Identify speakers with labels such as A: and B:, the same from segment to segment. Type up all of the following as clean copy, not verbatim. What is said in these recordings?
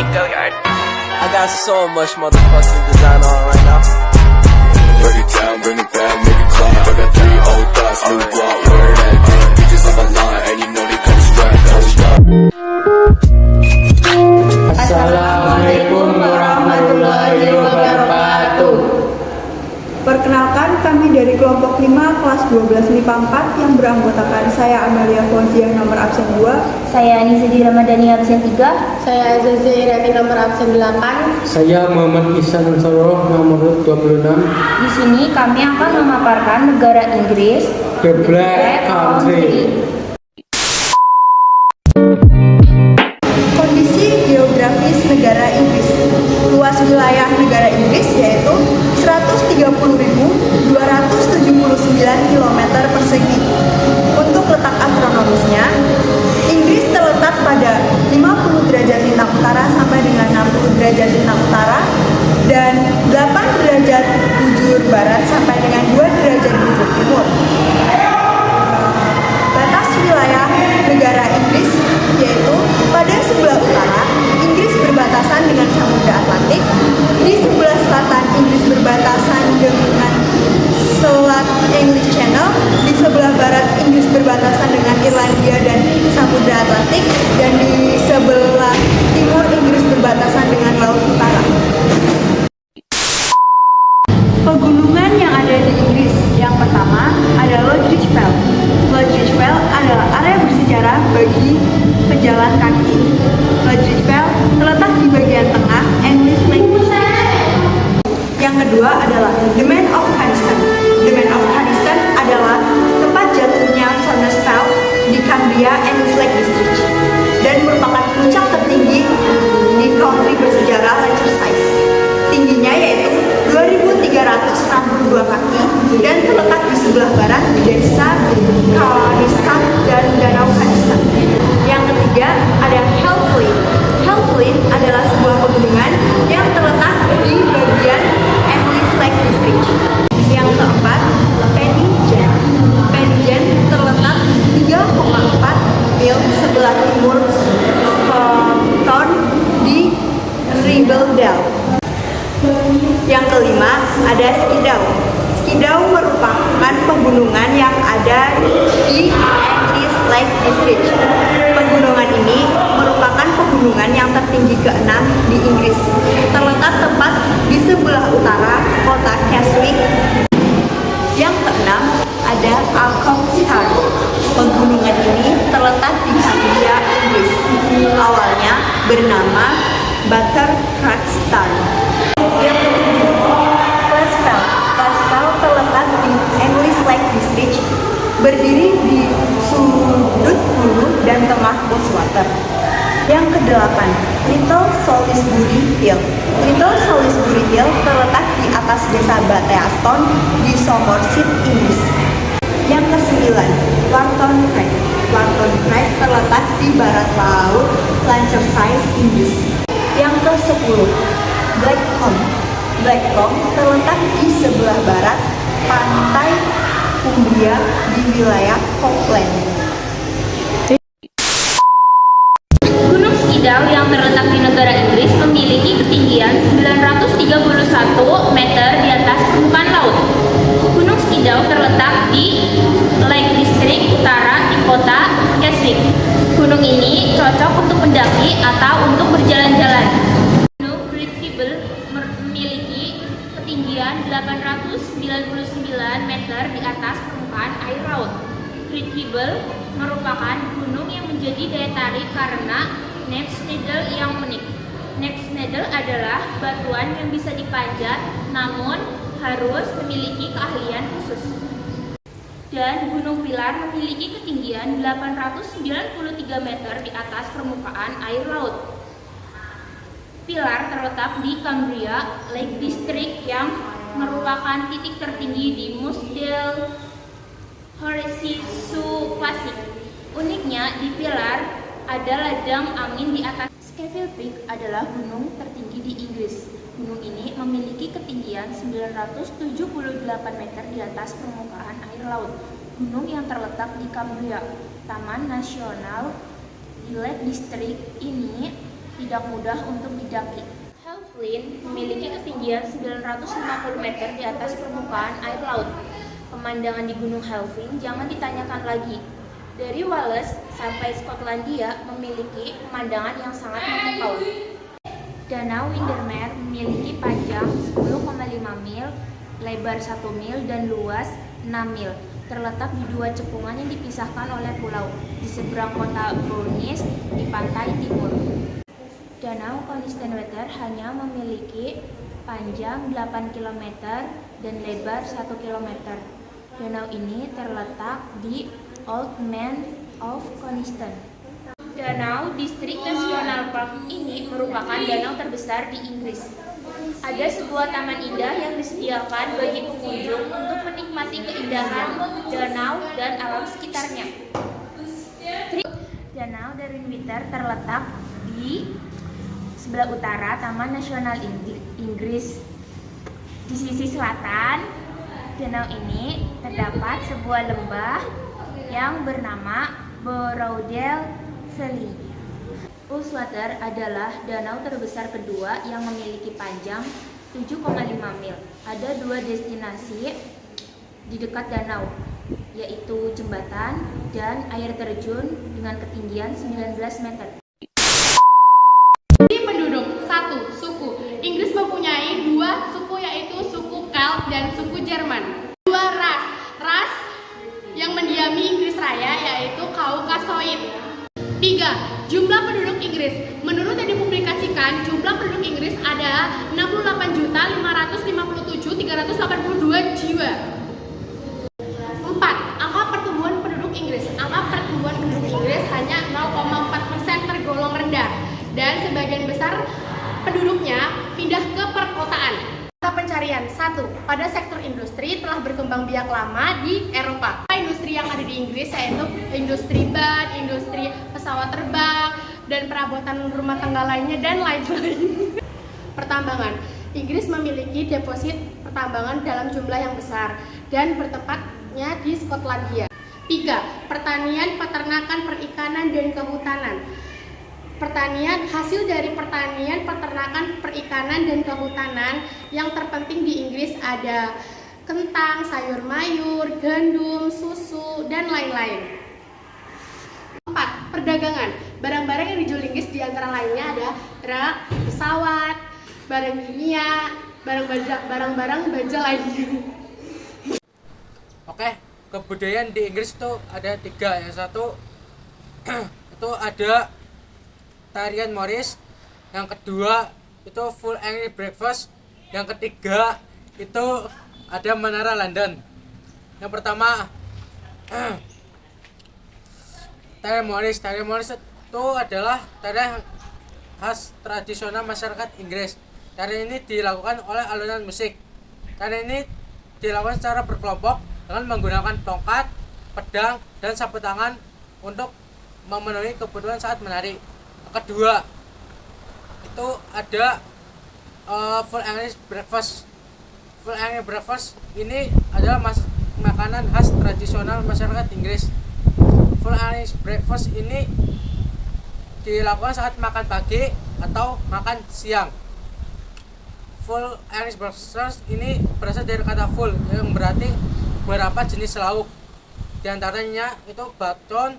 A: I got so much motherfucking design on right now.
B: Break it down, bring it back, make it clap. I got 3 old thoughts, new guap, where that damn bitches on my line, and you know they come strapped.
C: Assalamualaikum warahmatullahi wabarakatuh.
D: Perkenalkan, kami dari kelompok 5 kelas 12 MIPA 4 yang beranggotakan saya Amalia Fauziah nomor absen 2,
E: saya Anizadi Ramadhani absen 3,
F: saya Azazi Rani nomor absen 8.
C: Saya Muhammad Ihsan Ansoroh nomor 26.
E: Di sini kami akan memaparkan negara Inggris,
C: The Black Country.
D: Kondisi geografis negara Inggris. Luas wilayah negara Inggris yaitu 130.279 km persegi. Untuk letak astronomisnya, Inggris terletak pada 50 derajat lintang utara sampai dengan 60 derajat lintang utara dan 8 derajat bujur barat sampai dengan 2 derajat bujur timur. Batas wilayah negara Inggris yaitu pada sebelah utara Inggris berbatasan dengan Samudra Atlantik, di sebelah selatan Inggris berbatasan dengan Selat English Channel, di sebelah barat Inggris berbatasan dengan Irlandia dan Samudra Atlantik, dan di sebelah timur Inggris berbatasan dengan Laut Utara. Pegunungan yang ada di Inggris yang pertama adalah Lodge Fell. Lodge Fell adalah area bersejarah bagi pejalan kaki. Lodge Fell terletak di bagian tengah English Lake District. Yang kedua adalah The Man of Caniston. The Man of Caniston adalah tempat jatuhnya Furnace Falls di Cumbria English Lake District dan merupakan puncak tertinggi di country bersejarah Lancashire. Tingginya yaitu 2.362 kaki dan terletak di sebelah barat desa Caniston dan Danau Caniston. Yang ketiga ada Helvellyn. Helvellyn adalah sebuah pegunungan yang terletak di bagian English Lake District. Yang keempat, Penningen. Penningen terletak 3,4 mil sebelah timur Compton di Ribblesdale. Yang kelima ada Skiddaw. Skiddaw merupakan pegunungan yang ada di English Lake District. Pegunungan ini merupakan pegunungan yang tertinggi ke-6 di Inggris. Terletak tepat di sebelah utara kota Keswick. Yang keenam ada Alconstar. Pegunungan ini terletak di Cumbria, Inggris. Awalnya bernama Buttercrackstar. Yang ketujuh, Glasgow. Glasgow terletak di English Lake District, berdiri di sudut hulu dan tengah Boswater. Yang kedelapan, Little Salisbury Hill. Little Salisbury Hill terletak di atas desa Batheaston di Somerset, Inggris. Yang kesembilan, Warton Crag. Warton Crag terletak di barat laut Lancashire, Inggris. Yang ke-10, Blackcomb. Blackcomb terletak di sebelah barat pantai Cumbria di wilayah Falkland.
E: Gunung Skiddaw yang terletak di negara Inggris memiliki ketinggian 931 meter di atas permukaan laut. Gunung Skiddaw terletak di Lake District Utara di kota Keswick. Gunung ini cocok untuk mendaki atau untuk berjalan-jalan. Gunung Great Kibble memiliki ketinggian 899 meter di atas permukaan air laut. Great Kibble merupakan gunung yang menjadi daya tarik karena Neefsnedel yang unik. Neefsnedel adalah batuan yang bisa dipanjat namun harus memiliki keahlian khusus. Dan Gunung Pilar memiliki ketinggian 893 meter di atas permukaan air laut. Pilar terletak di Cumbria Lake District yang merupakan titik tertinggi di Musdale Horseshoe Classic. Uniknya di Pilar ada ladang angin di atas. Scafell Peak adalah gunung tertinggi di Inggris. Gunung ini memiliki ketinggian 978 meter di atas permukaan air laut. Gunung yang terletak di Cumbria, Taman Nasional di Lake District ini tidak mudah untuk didaki. Helvellyn memiliki ketinggian 950 meter di atas permukaan air laut. Pemandangan di Gunung Helvellyn jangan ditanyakan lagi. Dari Wales sampai Skotlandia memiliki pemandangan yang sangat memukau. Danau Windermere memiliki panjang 10,5 mil, lebar 1 mil, dan luas 6 mil. Terletak di dua cekungan yang dipisahkan oleh pulau, di seberang kota Bournemouth di pantai timur. Danau Konistenwater hanya memiliki panjang 8 km dan lebar 1 km. Danau ini terletak di Old Man of Coniston. Danau Distrik Nasional Park ini merupakan danau terbesar di Inggris. Ada sebuah taman indah yang disediakan bagi pengunjung untuk menikmati keindahan danau dan alam sekitarnya. Danau Derwentwater terletak di sebelah utara Taman Nasional Inggris. Di sisi selatan danau ini terdapat sebuah lembah yang bernama Borrowdale Valley. Ullswater adalah danau terbesar kedua yang memiliki panjang 7,5 mil. Ada dua destinasi di dekat danau, yaitu jembatan dan air terjun dengan ketinggian 19 meter.
F: Penduduk 1. Suku. Inggris mempunyai 2 suku, yaitu suku Celt dan suku Jerman. 2. Ras. Ras yang mendiami Inggris Raya yaitu Kaukasoid. 3. Jumlah penduduk Inggris. Menurut yang dipublikasikan, jumlah penduduk Inggris ada 68.557.382 jiwa. 4. Angka pertumbuhan penduduk Inggris. Angka pertumbuhan penduduk Inggris hanya 0,4%, tergolong rendah, dan sebagian besar penduduknya pindah ke perkotaan. Pencarian. 1. Pada sektor industri telah berkembang biak lama di Eropa. Industri yang ada di Inggris yaitu industri ban, industri pesawat terbang, dan perabotan rumah tangga lainnya, dan lain-lain. Pertambangan. Inggris memiliki deposit pertambangan dalam jumlah yang besar dan bertempatnya di Skotlandia. 3. Pertanian, peternakan, perikanan, dan kehutanan. Pertanian, hasil dari pertanian, peternakan, perikanan, dan kehutanan yang terpenting di Inggris ada kentang, sayur mayur, gandum, susu, dan lain-lain. 4. Perdagangan. Barang-barang yang dijual Inggris di antara lainnya ada truk, pesawat, barang kimia, barang-barang baja lainnya.
C: Oke, kebudayaan di Inggris itu ada 3. Yang satu itu ada tarian Morris, yang kedua itu full English breakfast, yang ketiga itu ada Menara London. Yang pertama tarian Morris. Tarian Morris itu adalah tarian khas tradisional masyarakat Inggris. Tarian ini dilakukan oleh alunan musik. Tarian ini dilakukan secara berkelompok dengan menggunakan tongkat, pedang, dan sapu tangan untuk memenuhi kebutuhan saat menari. Kedua itu ada full English breakfast. Full English breakfast ini adalah makanan khas tradisional masyarakat Inggris. Full English breakfast ini dilakukan saat makan pagi atau makan siang. Full English breakfast ini berasal dari kata full yang berarti beberapa jenis lauk. Di antaranya itu bacon,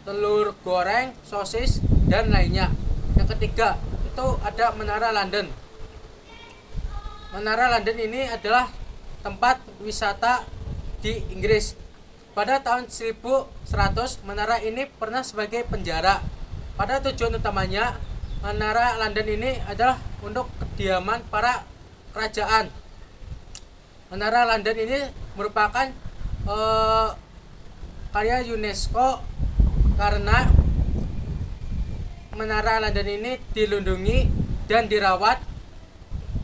C: telur goreng, sosis, dan lainnya. Yang ketiga itu ada Menara London. Menara London ini adalah tempat wisata di Inggris. Pada tahun 1100 menara ini pernah sebagai penjara. Pada tujuan utamanya Menara London ini adalah untuk kediaman para kerajaan. Menara London ini merupakan karya UNESCO karena Menara London ini dilindungi dan dirawat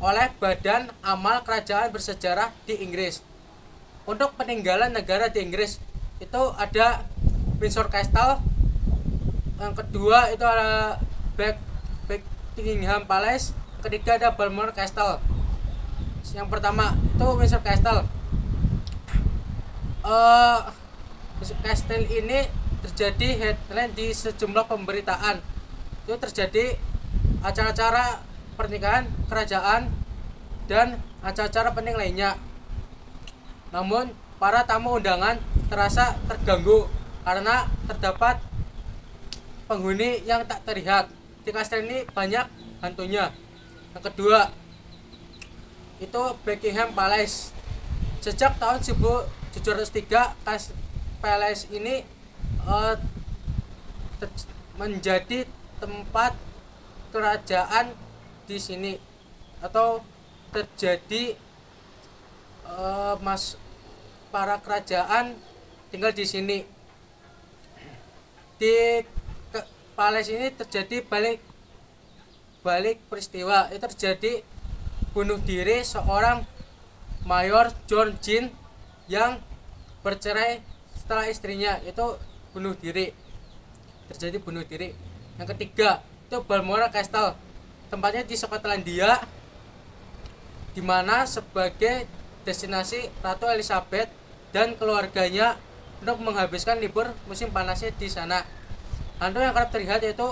C: oleh Badan Amal Kerajaan Bersejarah di Inggris. Untuk peninggalan negara di Inggris itu ada Windsor Castle, yang kedua itu ada Buckingham Palace, ketiga ada Balmoral Castle. Yang pertama itu Windsor Castle. Castle ini terjadi headline di sejumlah pemberitaan. Itu terjadi acara-acara pernikahan, kerajaan, dan acara-acara penting lainnya. Namun, para tamu undangan terasa terganggu karena terdapat penghuni yang tak terlihat. Di kastil ini banyak hantunya. Yang kedua, itu Buckingham Palace. Sejak tahun 1703, Palace ini menjadi tempat kerajaan di sini, atau terjadi para kerajaan tinggal di sini. Di Palace ini terjadi balik peristiwa. Itu terjadi bunuh diri seorang Mayor John Jean yang bercerai setelah istrinya itu bunuh diri. Terjadi bunuh diri. Yang ketiga, itu Balmoral Castle. Tempatnya di Skotlandia, di mana sebagai destinasi Ratu Elizabeth dan keluarganya untuk menghabiskan libur musim panasnya di sana. Hantu yang kerap terlihat yaitu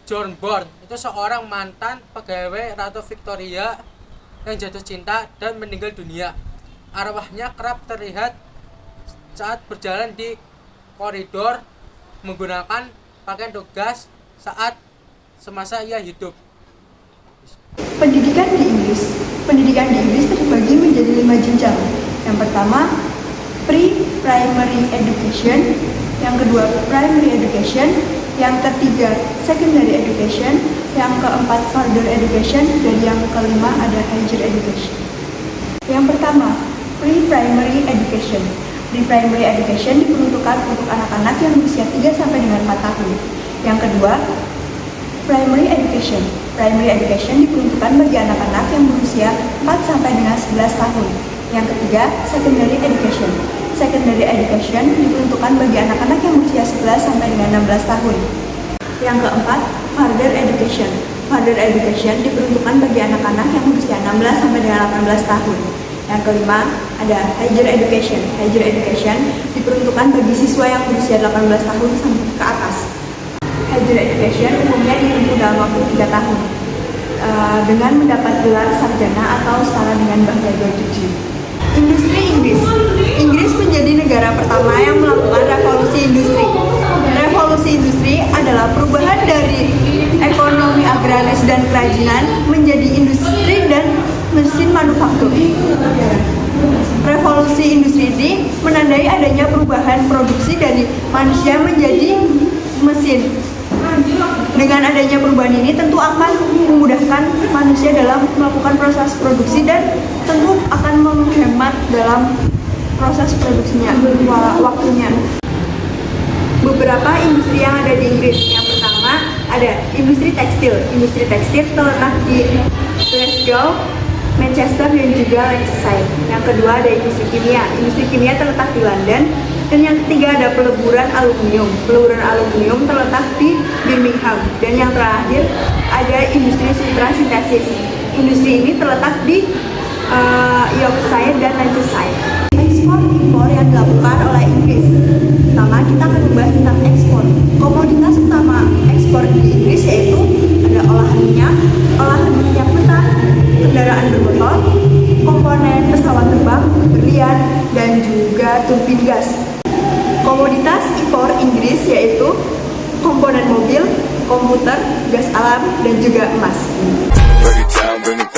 C: John Bourne. Itu seorang mantan pegawai Ratu Victoria yang jatuh cinta dan meninggal dunia. Arwahnya kerap terlihat saat berjalan di koridor menggunakan pakaian tugas saat semasa ia hidup.
D: Pendidikan di Inggris terbagi menjadi 5 jenjang. Yang pertama, pre-primary education, yang kedua primary education, yang ketiga secondary education, yang keempat further education, dan yang kelima ada higher education. Yang pertama, pre-primary education. Pre-primary education diperuntukkan untuk anak-anak yang berusia 3 sampai dengan 4 tahun. Yang kedua, primary education. Primary education diperuntukkan bagi anak-anak yang berusia 4 sampai dengan 11 tahun. Yang ketiga, secondary education. Secondary education diperuntukkan bagi anak-anak yang berusia 11 sampai dengan 16 tahun. Yang keempat, further education. Further education diperuntukkan bagi anak-anak yang berusia 16 sampai dengan 18 tahun. Yang kelima, ada higher education. Higher education diperuntukkan bagi siswa yang berusia 18 tahun sampai ke atas. Higher education umumnya ditempuh dalam waktu 3 tahun dengan mendapat gelar sarjana atau setara dengan bachelor degree. Industri Inggris. Inggris menjadi negara pertama yang melakukan revolusi industri. Revolusi industri adalah perubahan dari ekonomi agraris dan kerajinan menjadi industri dan mesin manufaktur. Revolusi industri ini menandai adanya perubahan produksi dari manusia menjadi mesin. Dengan adanya perubahan ini tentu akan memudahkan manusia dalam melakukan proses produksi dan tentu akan menghemat dalam proses produksinya, waktunya. Beberapa industri yang ada di Inggris. Yang pertama ada industri tekstil. Industri tekstil terletak di Glasgow, Manchester, dan juga Lancashire. Yang kedua ada industri kimia. Industri kimia terletak di London. Dan yang ketiga ada peleburan aluminium. Peleburan aluminium terletak di Birmingham. Dan yang terakhir ada industri sutra sintesis. Industri ini terletak di Yorkshire dan Lancashire. Ekspor impor yang dilakukan oleh Inggris. Pertama kita akan membahas tentang ekspor. Komoditas utama ekspor di Inggris yaitu ada olahan minyak mentah, kendaraan bermotor, komponen pesawat terbang, berlian, dan juga turbin gas. Komoditas impor Inggris yaitu komponen mobil, komputer, gas alam, dan juga emas.
B: Break it down, bring it